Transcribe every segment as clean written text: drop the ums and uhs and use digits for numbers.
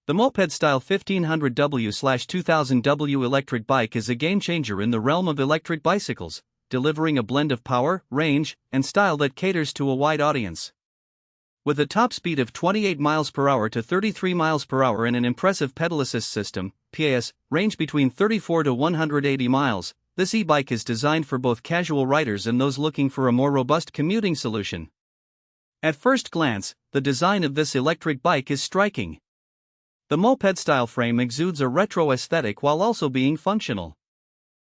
The Moped Style 1500W/2000W electric bike is a game-changer in the realm of electric bicycles, delivering a blend of power, range, and style that caters to a wide audience. With a top speed of 28 miles per hour to 33 miles per hour and an impressive pedal assist system, PAS, range between 34 to 180 miles, this e-bike is designed for both casual riders and those looking for a more robust commuting solution. At first glance, the design of this electric bike is striking. The moped-style frame exudes a retro aesthetic while also being functional.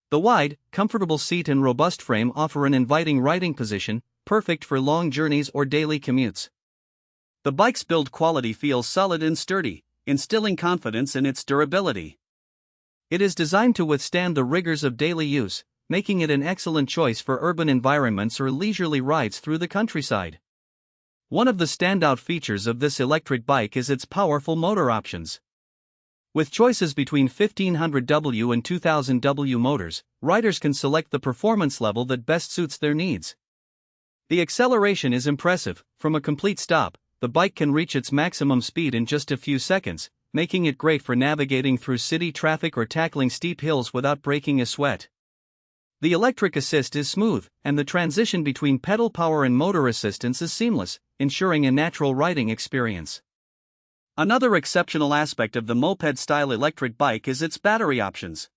The wide, comfortable seat and robust frame offer an inviting riding position, perfect for long journeys or daily commutes. The bike's build quality feels solid and sturdy, instilling confidence in its durability. It is designed to withstand the rigors of daily use, making it an excellent choice for urban environments or leisurely rides through the countryside. One of the standout features of this electric bike is its powerful motor options. With choices between 1500W and 2000W motors, riders can select the performance level that best suits their needs. The acceleration is impressive. From a complete stop, the bike can reach its maximum speed in just a few seconds, making it great for navigating through city traffic or tackling steep hills without breaking a sweat. The electric assist is smooth, and the transition between pedal power and motor assistance is seamless, ensuring a natural riding experience. Another exceptional aspect of the moped-style electric bike is its battery options.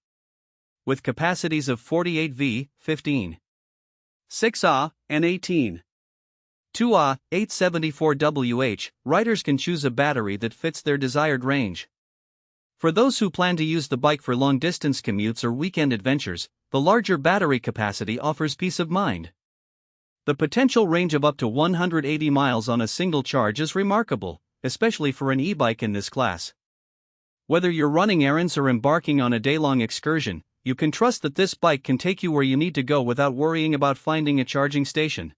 With capacities of 48V, 15, 6Ah, and 18, 2Ah, 874Wh, riders can choose a battery that fits their desired range. For those who plan to use the bike for long-distance commutes or weekend adventures, the larger battery capacity offers peace of mind. The potential range of up to 180 miles on a single charge is remarkable, especially for an e-bike in this class. Whether you're running errands or embarking on a day-long excursion, you can trust that this bike can take you where you need to go without worrying about finding a charging station.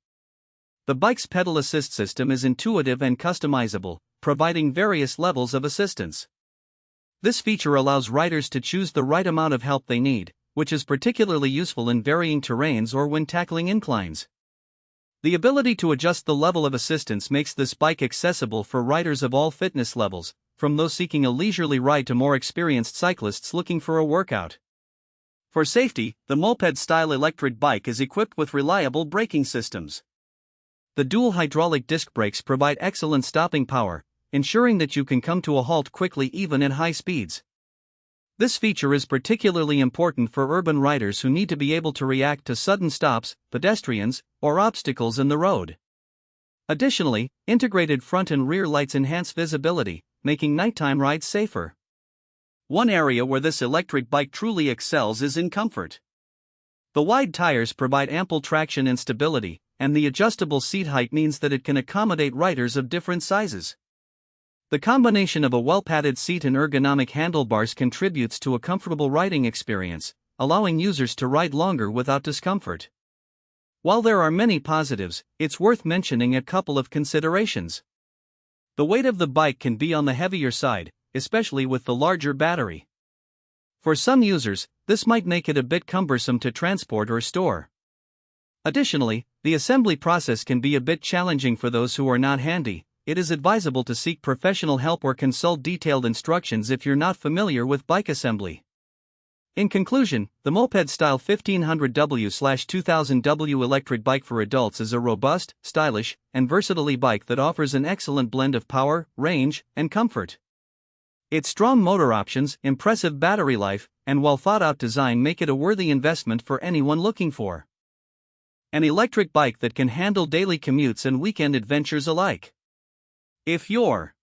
The bike's pedal assist system is intuitive and customizable, providing various levels of assistance. This feature allows riders to choose the right amount of help they need, which is particularly useful in varying terrains or when tackling inclines. The ability to adjust the level of assistance makes this bike accessible for riders of all fitness levels, from those seeking a leisurely ride to more experienced cyclists looking for a workout. For safety, the moped-style electric bike is equipped with reliable braking systems. The dual hydraulic disc brakes provide excellent stopping power, ensuring that you can come to a halt quickly even at high speeds. This feature is particularly important for urban riders who need to be able to react to sudden stops, pedestrians, or obstacles in the road. Additionally, integrated front and rear lights enhance visibility, making nighttime rides safer. One area where this electric bike truly excels is in comfort. The wide tires provide ample traction and stability, and the adjustable seat height means that it can accommodate riders of different sizes. The combination of a well-padded seat and ergonomic handlebars contributes to a comfortable riding experience, allowing users to ride longer without discomfort. While there are many positives, it's worth mentioning a couple of considerations. The weight of the bike can be on the heavier side, especially with the larger battery. For some users, this might make it a bit cumbersome to transport or store. Additionally, the assembly process can be a bit challenging for those who are not handy. It is advisable to seek professional help or consult detailed instructions if you're not familiar with bike assembly. In conclusion, the moped-style 1500W/2000W electric bike for adults is a robust, stylish, and versatile e-bike that offers an excellent blend of power, range, and comfort. Its strong motor options, impressive battery life, and well-thought-out design make it a worthy investment for anyone looking for an electric bike that can handle daily commutes and weekend adventures alike. If you're